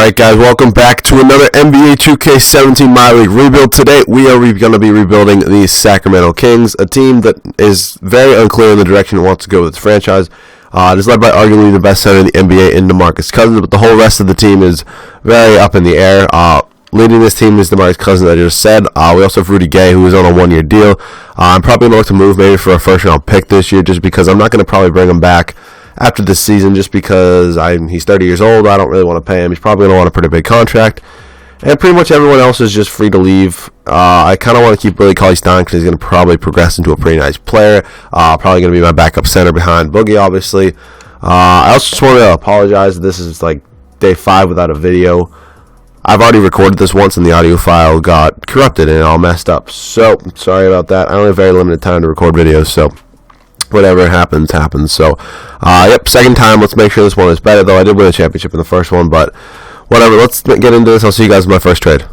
Alright guys, welcome back to another NBA 2K17 Myleague rebuild. Today we are going to be rebuilding the Sacramento Kings, a team that is very unclear in the direction it wants to go with its franchise. It is led by arguably the best center in the NBA in DeMarcus Cousins, but the whole rest of the team is very up in the air. Leading this team is DeMarcus Cousins, I just said. We also have Rudy Gay, who is on a one-year deal. I'm probably going to look to move maybe for a first-round pick this year, just because I'm not going to probably bring him back after this season, just because he's 30 years old. I don't really want to pay him. He's probably going to want a pretty big contract. And pretty much everyone else is just free to leave. I kind of want to keep Willie Cauley-Stein because he's going to probably progress into a pretty nice player. Probably going to be my backup center behind Boogie, obviously. I also just want to apologize. This is like day 5 without a video. I've already recorded this once and the audio file got corrupted and it all messed up. So, sorry about that. I only have very limited time to record videos, so whatever happens, happens. So, yep, second time. Let's make sure this one is better, though. I did win a championship in the first one, but whatever. Let's get into this. I'll see you guys in my first trade.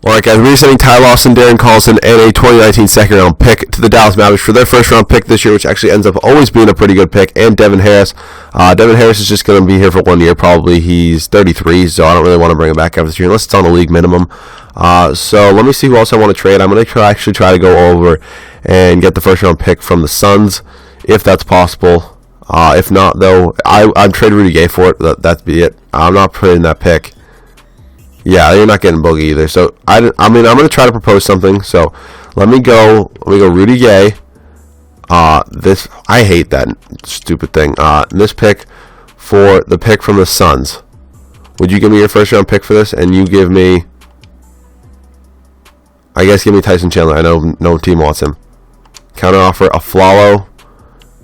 Alright guys, we're sending Ty Lawson, Darren Collison, and a 2019 second-round pick to the Dallas Mavericks for their first-round pick this year, which actually ends up always being a pretty good pick, and Devin Harris. Devin Harris is just going to be here for 1 year, probably. He's 33, so I don't really want to bring him back after this year, unless it's on a league minimum. So let me see who else I want to trade. I'm going to actually try to go over and get the first-round pick from the Suns, if that's possible. If not, though, I'd trade Rudy Gay for it. That'd be it. I'm not putting that pick. Yeah, you're not getting Boogie either. So I'm going to try to propose something. So let me go Rudy Gay. I hate that stupid thing. This pick for the pick from the Suns. Would you give me your first round pick for this? And you give me, I guess, give me Tyson Chandler. I know no team wants him. Counter offer Aflalo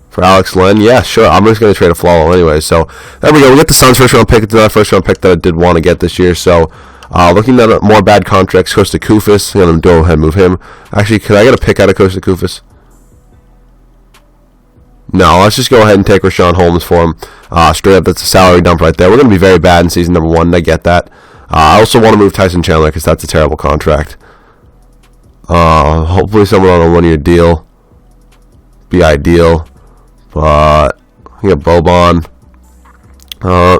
for Alex Len. Yeah, sure. I'm just going to trade Aflalo anyway. So there we go. We get the Suns first round pick. It's another first round pick that I did want to get this year. So looking at more bad contracts, Kosta Koufos. I'm going to go ahead and move him. Actually, could I get a pick out of Kosta Koufos? No, let's just go ahead and take Rashawn Holmes for him. Straight up, that's a salary dump right there. We're going to be very bad in season number 1. I get that. I also want to move Tyson Chandler because that's a terrible contract. Hopefully someone on a 1 year deal be ideal. But we got Boban.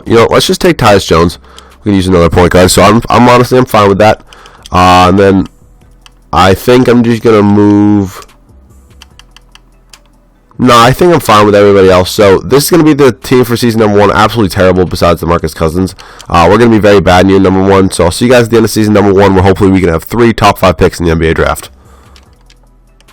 Let's just take Tyus Jones. We can use another point guard. So I'm honestly fine with that. And then I think I'm just gonna move. No, I think I'm fine with everybody else. So this is gonna be the team for season number 1. Absolutely terrible. Besides DeMarcus Cousins, we're gonna be very bad in year number 1. So I'll see you guys at the end of season number 1, where hopefully we can have 3 top 5 picks in the NBA draft.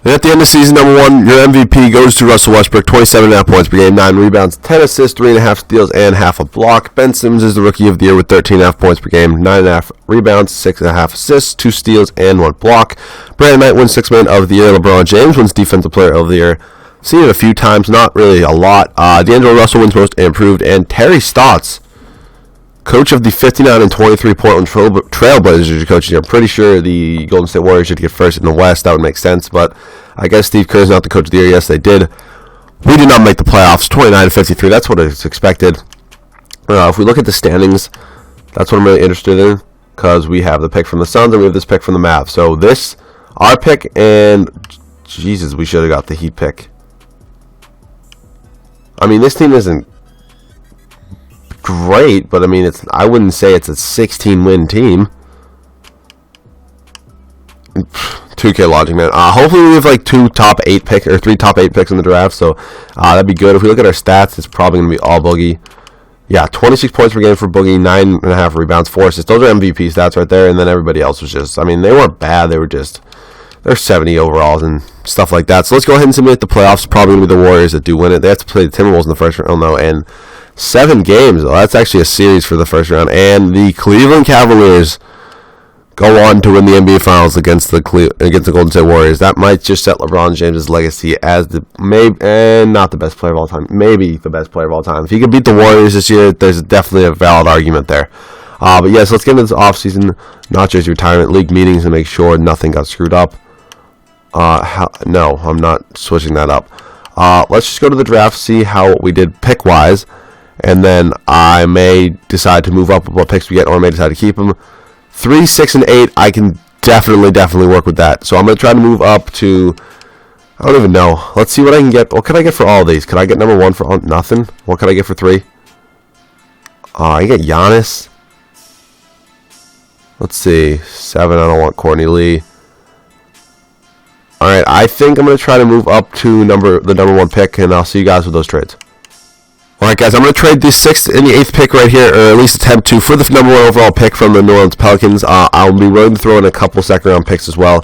And at the end of season number 1, your MVP goes to Russell Westbrook, 27.5 points per game, 9 rebounds, 10 assists, 3.5 steals, and half a block. Ben Simmons is the Rookie of the Year with 13.5 points per game, 9.5 rebounds, 6.5 assists, 2 steals, and 1 block. Brandon Knight wins Sixth Man of the Year. LeBron James wins Defensive Player of the Year. Seen it a few times, not really a lot. D'Angelo Russell wins Most Improved, and Terry Stotts, coach of the 59 and 23 Portland Trailblazers, coaching. I'm pretty sure the Golden State Warriors should get first in the West. That would make sense, but I guess Steve Kerr's not the coach of the year. Yes, they did. We did not make the playoffs. 29-53. That's what is expected. If we look at the standings, that's what I'm really interested in, because we have the pick from the Suns and we have this pick from the Mavs. So this, our pick, and Jesus, we should have got the Heat pick. I mean, this team isn't great, but I mean, I wouldn't say it's a 16-win team. 2K logic, man. Hopefully we have like 3 top 8 picks in the draft, so that'd be good. If we look at our stats, it's probably going to be all Boogie. Yeah, 26 points per game for Boogie, 9.5 rebounds, 4 assists. Those are MVP stats right there, and then everybody else was just, I mean, they weren't bad. They're 70 overalls and stuff like that. So let's go ahead and simulate the playoffs. Probably going to be the Warriors that do win it. They have to play the Timberwolves in the first round, though, and 7 games. Though. That's actually a series for the first round. And the Cleveland Cavaliers go on to win the NBA Finals against the Golden State Warriors. That might just set LeBron James' legacy as not the best player of all time, maybe the best player of all time. If he could beat the Warriors this year, there's definitely a valid argument there. But yes, let's get into this offseason, not just retirement league meetings, and make sure nothing got screwed up. No, I'm not switching that up. Let's just go to the draft, see how we did pick-wise, and then I may decide to move up what picks we get, or I may decide to keep them. 3, 6, and 8, I can definitely work with that. So I'm going to try to move up to, I don't even know. Let's see what I can get. What can I get for all of these? Could I get number 1 for nothing? What can I get for 3? I get Giannis. Let's see. 7, I don't want Courtney Lee. Alright, I think I'm going to try to move up to the number 1 pick, and I'll see you guys with those trades. Alright guys, I'm going to trade the 6th and the 8th pick right here, or at least attempt to, for the number 1 overall pick from the New Orleans Pelicans. I'll be willing to throw in a couple second-round picks as well.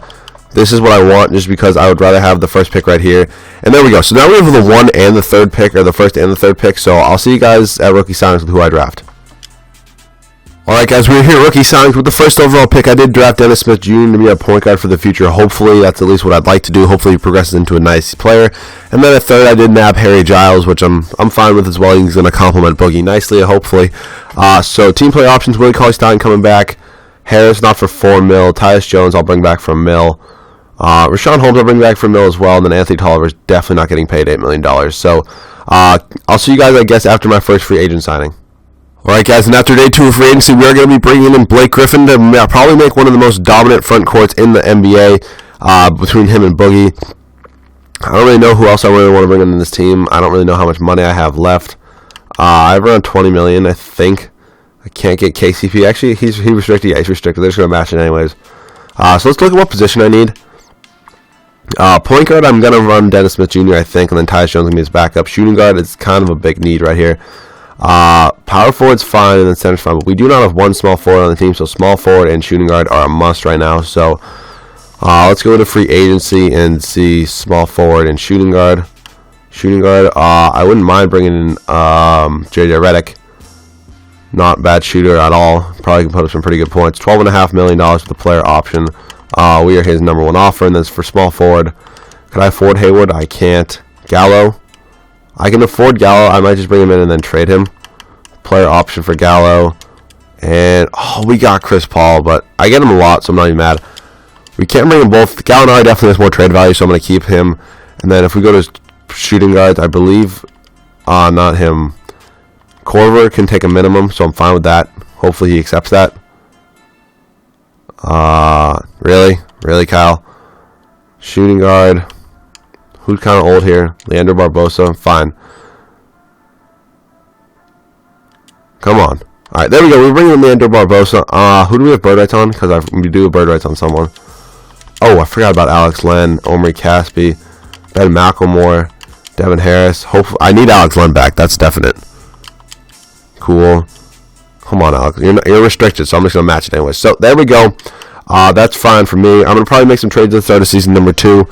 This is what I want, just because I would rather have the first pick right here. And there we go. So now we have the 1 and the 3rd pick, or the 1st and the 3rd pick. So I'll see you guys at rookie signings with who I draft. Alright guys, we're here rookie signings with the 1st overall pick. I did draft Dennis Smith Jr. to be a point guard for the future. Hopefully, that's at least what I'd like to do. Hopefully, he progresses into a nice player. And then at 3rd, I did nab Harry Giles, which I'm fine with as well. He's going to complement Boogie nicely, hopefully. So team play options, Willie Cauley-Stein coming back. Harris not for $4 million. Tyus Jones I'll bring back for $1 million. Rashawn Holmes I'll bring back for $1 million as well. And then Anthony Tolliver's definitely not getting paid $8 million. So I'll see you guys, I guess, after my first free agent signing. Alright guys, and after day 2 of free agency, we are going to be bringing in Blake Griffin to probably make one of the most dominant front courts in the NBA between him and Boogie. I don't really know who else I really want to bring in this team. I don't really know how much money I have left. I have around $20 million, I think. I can't get KCP. Actually, he's restricted. Yeah, he's restricted. They're just going to match it anyways. So let's look at what position I need. Point guard, I'm going to run Dennis Smith Jr., I think, and then Tyus Jones is going to be his backup. Shooting guard is kind of a big need right here. Power forward's fine, and then center's fine, but we do not have one small forward on the team, so small forward and shooting guard are a must right now. So let's go to free agency and see small forward and shooting guard. Shooting guard, I wouldn't mind bringing in JJ Redick. Not bad shooter at all. Probably can put up some pretty good points. $12.5 million for the player option. We are his number 1 offer, and then for small forward, could I afford Hayward? I can't. Gallo, I can afford Gallo. I might just bring him in and then trade him. Player option for Gallo. And, we got Chris Paul, but I get him a lot, so I'm not even mad. We can't bring them both. Gallinari definitely has more trade value, so I'm going to keep him. And then if we go to shooting guards, I believe, not him. Corver can take a minimum, so I'm fine with that. Hopefully he accepts that. Really, Kyle? Shooting guard. Who's kind of old here? Leandro Barbosa. Fine. Come on. Alright, there we go. We're bringing in Leandro Barbosa. Who do we have bird rights on? Because we do have bird rights on someone. Oh, I forgot about Alex Len, Omri Caspi, Ben McElmore, Devin Harris. Hopefully, I need Alex Len back. That's definite. Cool. Come on, Alex. You're restricted, so I'm just going to match it anyway. So, there we go. That's fine for me. I'm going to probably make some trades at the start of season number 2.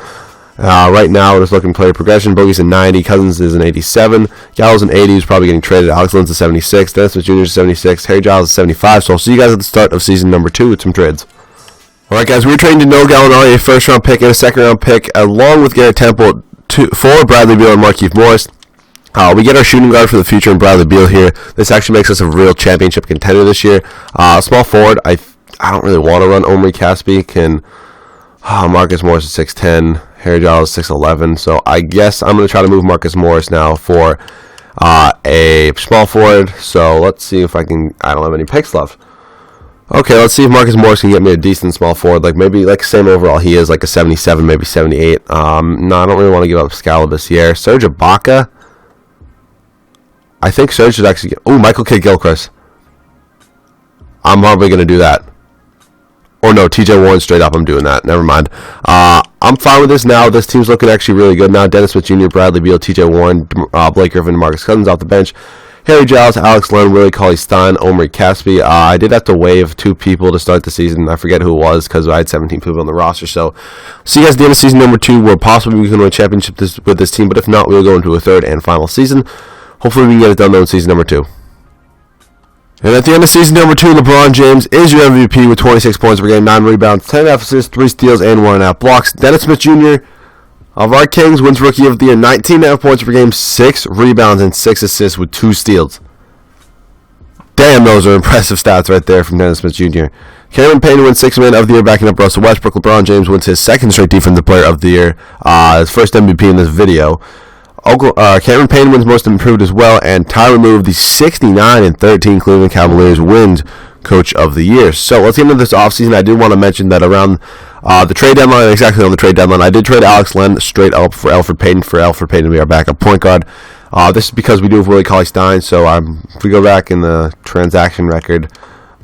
Right now, we're just looking player progression. Boogie's a 90. Cousins is an 87. Gallo's an 80. He's probably getting traded. Alex Len's a 76. Dennis Smith Jr. is a 76. Harry Giles is 75. So I'll see you guys at the start of season number 2 with some trades. Alright guys, we're trading to Noah Gallinari, a first round pick and a second round pick, along with Garrett Temple for Bradley Beal and Markieff Morris. We get our shooting guard for the future in Bradley Beal here. This actually makes us a real championship contender this year. Small forward, I don't really want to run Omri Caspi. Marcus Morris is 6'10". Harry Giles is 6'11". So I guess I'm going to try to move Marcus Morris now for a small forward. So let's see if I don't have any picks left. Okay, let's see if Marcus Morris can get me a decent small forward. Maybe same overall he is, like a 77, maybe 78. No, I don't really want to give up Scalabus here. Serge Ibaka. I think Serge should actually get... Oh, Michael Kidd-Gilchrist. I'm probably going to do that. Or no, TJ Warren straight up. I'm doing that. Never mind. I'm fine with this now. This team's looking actually really good now. Dennis Smith Jr., Bradley Beal, TJ Warren, Blake Griffin, Marcus Cousins off the bench. Harry Giles, Alex Len, Willie Cauley-Stein, Omri Caspi. I did have to waive 2 people to start the season. I forget who it was because I had 17 people on the roster. So, see you guys at the end of season number 2, where possibly we can win a championship with this team. But if not, we'll go into a 3rd and final season. Hopefully, we can get it done though in season number 2. And at the end of season number 2, LeBron James is your MVP with 26 points per game, 9 rebounds, 10.5 assists, 3 steals, and 1.5 blocks. Dennis Smith Jr. of our Kings wins Rookie of the Year, 19.5 points per game, 6 rebounds, and 6 assists with 2 steals. Damn, those are impressive stats right there from Dennis Smith Jr. Cameron Payne wins 6th Man of the Year, backing up Russell Westbrook. LeBron James wins his 2nd straight Defensive Player of the Year, his first MVP in this video. Cameron Payne wins Most Improved as well, and Tyler Lue of the 69-13 Cleveland Cavaliers wins Coach of the Year. So let's get into this offseason. I did want to mention that around the trade deadline, exactly on the trade deadline, I did trade Alex Len straight up for Elfrid Payton to be our backup point guard. This is because we do have Willie Cauley-Stein, so if we go back in the transaction record,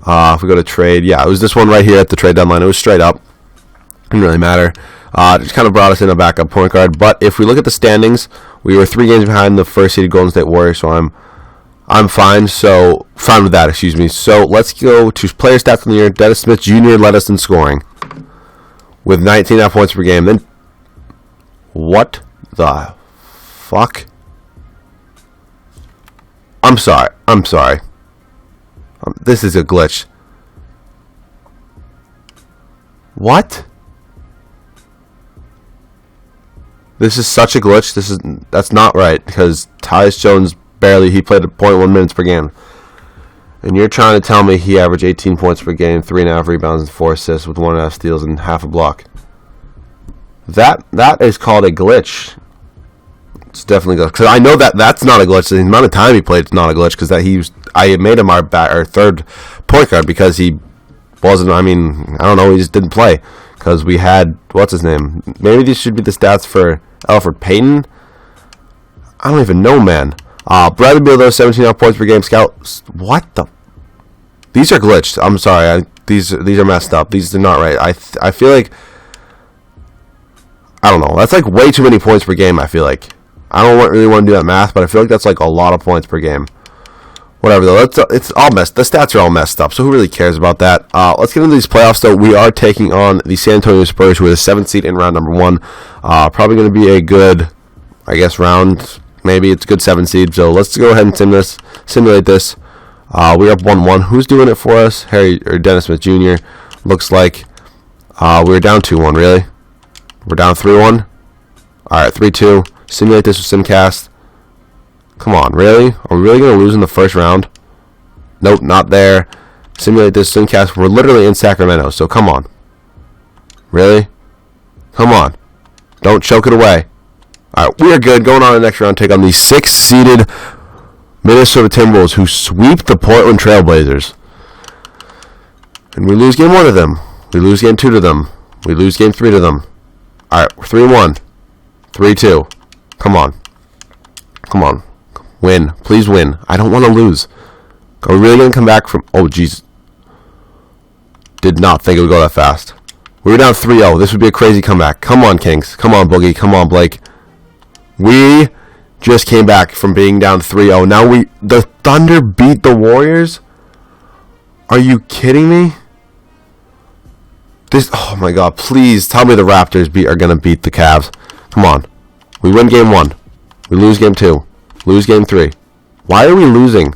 If we go to trade, yeah, it was this one right here at the trade deadline. It was straight up. Didn't really matter. Just kind of brought us in a backup point guard. But if we look at the standings, we were 3 games behind the first seeded Golden State Warriors, so I'm fine. So fine with that, excuse me. So let's go to player stats in the year. Dennis Smith Jr. led us in scoring with 19.5 points per game. Then what the fuck? I'm sorry. This is a glitch. What? This is such a glitch. That's not right, because Tyus Jones he played at 0.1 minutes per game. And you're trying to tell me he averaged 18 points per game, 3.5 rebounds, and 4 assists with 1.5 steals and half a block. That is called a glitch. It's definitely a glitch. Because I know that's not a glitch. The amount of time he played is not a glitch, because I made him our third point guard because he wasn't, I don't know, he just didn't play. Because we had, what's his name? Maybe these should be the stats for Elfrid Payton? I don't even know, man. Bradley Beal, though, 17.5 points per game. Scout, what the? These are glitched. I'm sorry. These are messed up. These are not right. I feel like, I don't know. That's like way too many points per game, I feel like. I don't really want to do that math, but I feel like that's like a lot of points per game. Whatever, though. It's all messed. The stats are all messed up, so who really cares about that? Let's get into these playoffs, though. We are taking on the San Antonio Spurs, who are the 7th seed in round number 1. Probably going to be a good, I guess, round. Maybe it's a good 7 seed. So let's go ahead and simulate this. We're up 1-1. Who's doing it for us? Dennis Smith Jr. Looks like we were down 2-1, really? We're down 3-1? Alright, 3-2. Simulate this with Simcast. Come on, really? Are we really going to lose in the first round? Nope, not there. Simulate this Simcast. We're literally in Sacramento, so come on. Really? Come on. Don't choke it away. Alright, we are good. Going on to the next round, take on the 6th-seeded Minnesota Timberwolves, who sweep the Portland Trailblazers. And we lose game 1 to them. We lose game 2 to them. We lose game 3 to them. Alright, we're 3-1. 3-2. Come on. Come on. Win. Please win. I don't want to lose. Are we really going to come back from... Oh, jeez. Did not think it would go that fast. We were down 3-0. This would be a crazy comeback. Come on, Kings. Come on, Boogie. Come on, Blake. We just came back from being down 3-0. Now the Thunder beat the Warriors? Are you kidding me? Oh my God. Please tell me the Raptors are going to beat the Cavs. Come on. We win game 1. We lose game 2. Lose game 3. Why are we losing?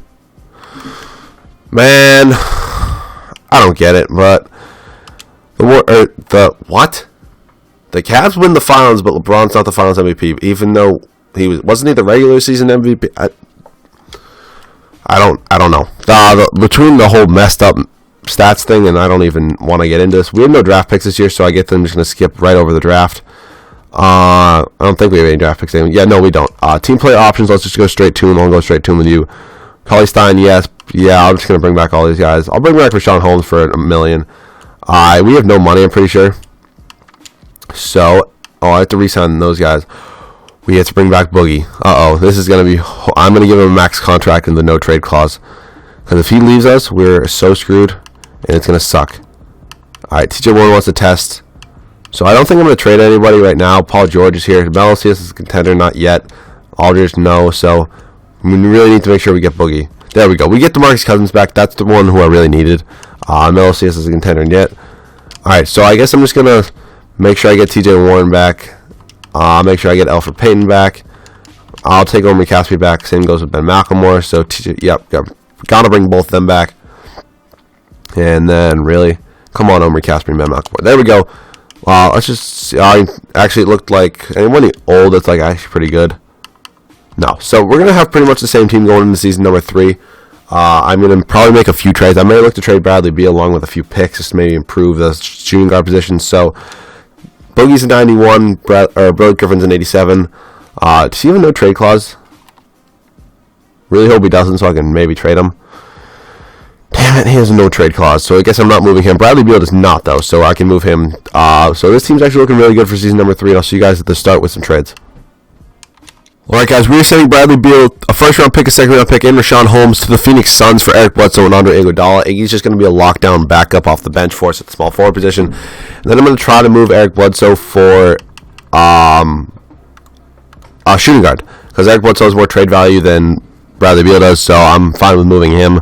Man, I don't get it, but what? The Cavs win the finals, but LeBron's not the finals MVP, even though wasn't he the regular season MVP? I don't know. Between the whole messed up stats thing, and I don't even want to get into this. We have no draft picks this year, so I get them just going to skip right over the draft. I don't think we have any draft picks. Yeah, no, we don't. Team play options, let's just go straight to them. I'll go straight to them with you. Cauley Stein, yes. Yeah, I'm just going to bring back all these guys. I'll bring back Rashawn Holmes for $1 million. We have no money, I'm pretty sure. So, I have to re-sign those guys. We have to bring back Boogie. This is going to be... I'm going to give him a max contract in the no-trade clause. Because if he leaves us, we're so screwed, and it's going to suck. Alright, TJ Warren wants to test. So I don't think I'm going to trade anybody right now. Paul George is here. Melosius is a contender, not yet. Aldridge, no. So we really need to make sure we get Boogie. There we go. We get DeMarcus Cousins back. That's the one who I really needed. Melosius is a contender yet. Alright, so I guess I'm just going to make sure I get TJ Warren back. Make sure I get Elfrid Payton back. I'll take Omri Caspi back. Same goes with Ben McLemore. So, yep. Got to bring both of them back. And then, really, come on, Omri Caspi and Ben McLemore. There we go. Let's just see. Actually, it looked like anyone old that's like actually pretty good. No. So we're going to have pretty much the same team going into season number 3. I'm going to probably make a few trades. I may look to trade Bradley Beal along with a few picks just to maybe improve the shooting guard position. So Boogie's a 91, Brody Griffin's an 87. Does he have a no trade clause? Really hope he doesn't so I can maybe trade him. Damn it, he has a no trade clause, so I guess I'm not moving him. Bradley Beal does not, though, so I can move him. So this team's actually looking really good for season number 3, and I'll see you guys at the start with some trades. Alright guys, we're sending Bradley Beal, a first round pick, a second round pick, and Rashawn Holmes to the Phoenix Suns for Eric Bledsoe and Andre Iguodala. Iggy's just going to be a lockdown backup off the bench for us at the small forward position. And then I'm going to try to move Eric Bledsoe for a shooting guard, because Eric Bledsoe has more trade value than Bradley Beal does, so I'm fine with moving him.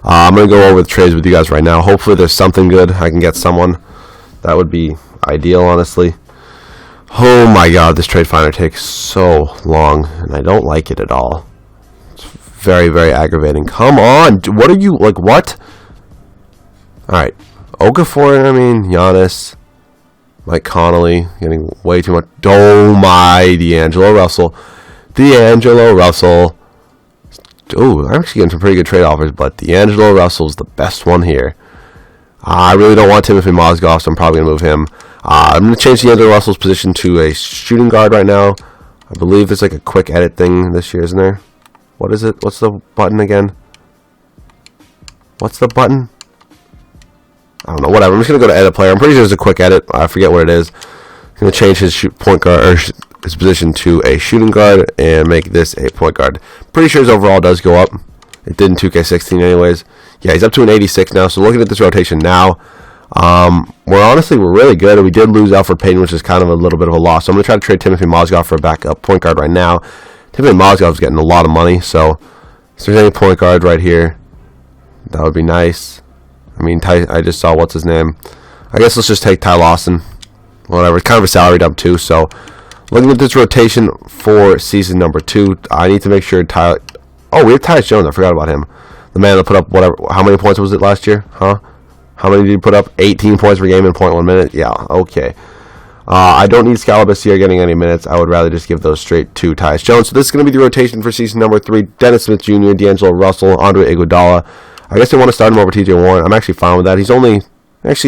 I'm going to go over the trades with you guys right now. Hopefully there's something good. I can get someone. That would be ideal, honestly. Oh my god, this trade finder takes so long, and I don't like it at all. It's very, very aggravating. Come on, what are you, like, what? Alright, Okafor, Giannis, Mike Conley, getting way too much. Oh my, D'Angelo Russell. Ooh, I'm actually getting some pretty good trade offers, but D'Angelo Russell's the best one here. I really don't want Timothy Mozgov, so I'm probably going to move him. I'm going to change D'Angelo Russell's position to a shooting guard right now. I believe there's like a quick edit thing this year, isn't there? What is it? What's the button again? What's the button? I don't know, whatever. I'm just going to go to edit player. I'm pretty sure there's a quick edit. I forget what it is. I'm going to change his point guard, or his position to a shooting guard and make this a point guard. Pretty sure his overall does go up. It did in 2K16 anyways. Yeah, he's up to an 86 now. So looking at this rotation now, we're really good. We did lose Alfred Payton, which is kind of a little bit of a loss. So I'm going to try to trade Timothy Mozgov for a backup point guard right now. Timothy Mozgov's getting a lot of money, so if there's any point guard right here, that would be nice. I just saw what's his name. I guess let's just take Ty Lawson. Whatever. It's kind of a salary dump too. So looking at this rotation for season number 2, I need to make sure Tyler. Oh, we have Tyus Jones. I forgot about him. The man that put up whatever. How many points was it last year? Huh? How many did he put up? 18 points per game in 0.1 minute? Yeah, okay. I don't need Scalabus here getting any minutes. I would rather just give those straight to Tyus Jones. So this is going to be the rotation for season number 3. Dennis Smith Jr., D'Angelo Russell, Andre Iguodala. I guess they want to start him over TJ Warren. I'm actually fine with that. He's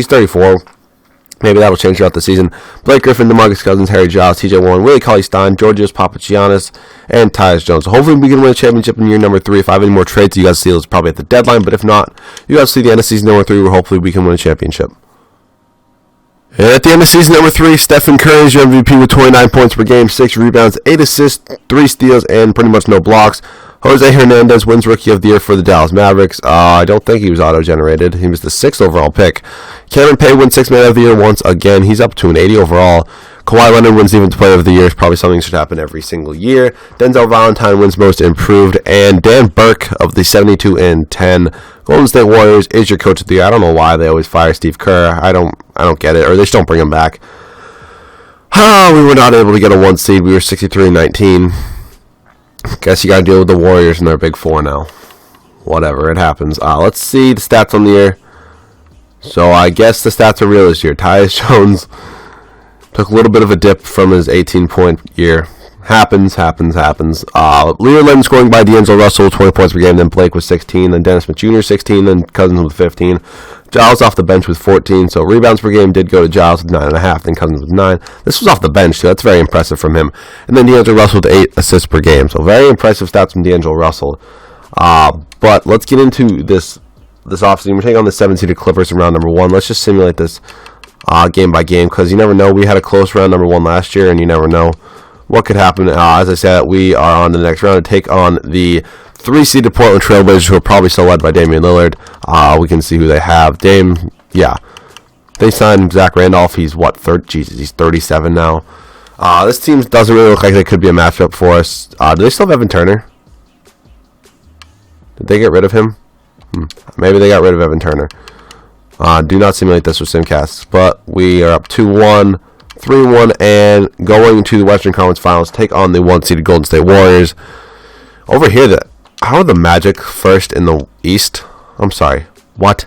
34. Maybe that'll change throughout the season. Blake Griffin, DeMarcus Cousins, Harry Giles, TJ Warren, Willie Cauley-Stein, Georgios Papagiannis, and Tyus Jones. So hopefully we can win a championship in year number 3. If I have any more trades, you guys see those probably at the deadline. But if not, you guys see the end of season number 3 where hopefully we can win a championship. And at the end of season number 3, Stephen Curry is your MVP with 29 points per game, 6 rebounds, 8 assists, 3 steals, and pretty much no blocks. Jose Hernandez wins Rookie of the Year for the Dallas Mavericks. I don't think he was auto-generated. He was the 6th overall pick. Cameron Payne wins 6th Man of the Year once again. He's up to an 80 overall. Kawhi Leonard wins Defensive Player of the Year. Probably something that should happen every single year. Denzel Valentine wins Most Improved. And Dan Burke of the 72 and 10 Golden State Warriors is your Coach of the Year. I don't know why they always fire Steve Kerr. I don't get it. Or they just don't bring him back. We were not able to get a 1 seed. We were 63-19. Guess you gotta deal with the Warriors and their big 4 now. Whatever, it happens. Let's see the stats on the year. So I guess the stats are real this year. Tyus Jones took a little bit of a dip from his 18-point year. Happens. Leo Lemon scoring by D'Angelo Russell, 20 points per game. Then Blake with 16. Then Dennis Smith Jr. 16. Then Cousins with 15. Giles off the bench with 14. So rebounds per game did go to Giles with 9.5. Then Cousins with 9. This was off the bench, so that's very impressive from him. And then D'Angelo Russell with 8 assists per game. So very impressive stats from D'Angelo Russell. But let's get into this offseason. We're taking on the 7-seeded Clippers in round number 1. Let's just simulate this game by game, because you never know. We had a close round number 1 last year, and you never know what could happen. As I said, we are on to the next round to take on the 3-seeded Portland Trailblazers, who are probably still led by Damian Lillard. We can see who they have. They signed Zach Randolph. He's what, he's 37 now. This team doesn't really look like they could be a matchup for us. Do they still have Evan Turner? Did they get rid of him? Maybe they got rid of Evan Turner. Do not simulate this with Simcast. But we are up 2-1, 3-1, and going to the Western Conference Finals, take on the 1-seeded Golden State Warriors. Over here, how are the Magic first in the East? I'm sorry. What?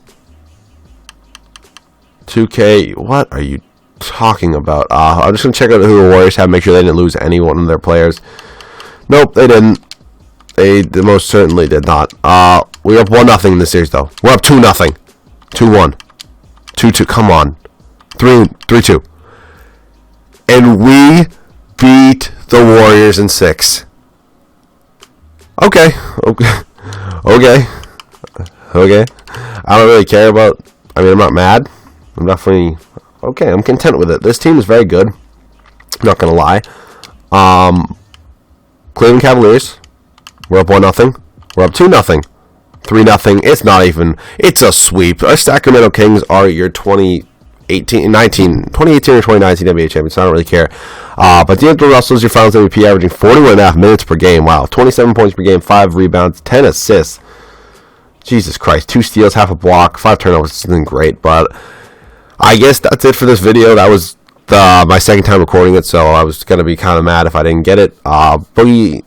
2K, what are you talking about? I'm just going to check out who the Warriors have, make sure they didn't lose any one of their players. Nope, they didn't. They most certainly did not. We're up 1-0 in this series, though. We're up 2-0. 2-1. 2-2. Come on. 3-2. And we beat the Warriors in 6. Okay. I don't really care about. I'm not mad. I'm definitely okay. I'm content with it. This team is very good. I'm not gonna lie. Cleveland Cavaliers. We're up 1-0. We're up 2-0. 3-0. It's not even. It's a sweep. Our Sacramento Kings are your 2018 or 2019 NBA champions. So I don't really care. But D'Angelo Russell is your Finals MVP, averaging 41.5 minutes per game. Wow, 27 points per game, 5 rebounds, 10 assists. Jesus Christ, 2 steals, half a block, 5 turnovers. This isn't great, but I guess that's it for this video. That was my second time recording it, so I was gonna be kind of mad if I didn't get it. Going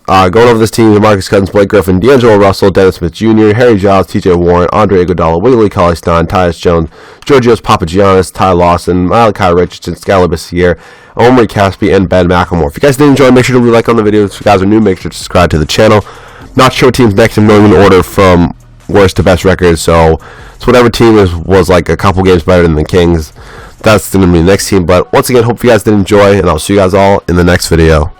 over this team: DeMarcus Cousins, Blake Griffin, D'Angelo Russell, Dennis Smith Jr., Harry Giles, T.J. Warren, Andre Iguodala, Willie Cauley-Stein, Tyus Jones, Georgios Papagiannis, Ty Lawson, Malachi Richardson, Skylar Bassier, Omri Caspi, and Ben McElmore. If you guys did enjoy, make sure to leave a like on the video. If you guys are new, make sure to subscribe to the channel. Not sure what team's next. I'm going in order from worst to best records, so it's whatever team was like a couple games better than the Kings. That's going to be the next team. But once again, hope you guys did enjoy, and I'll see you guys all in the next video.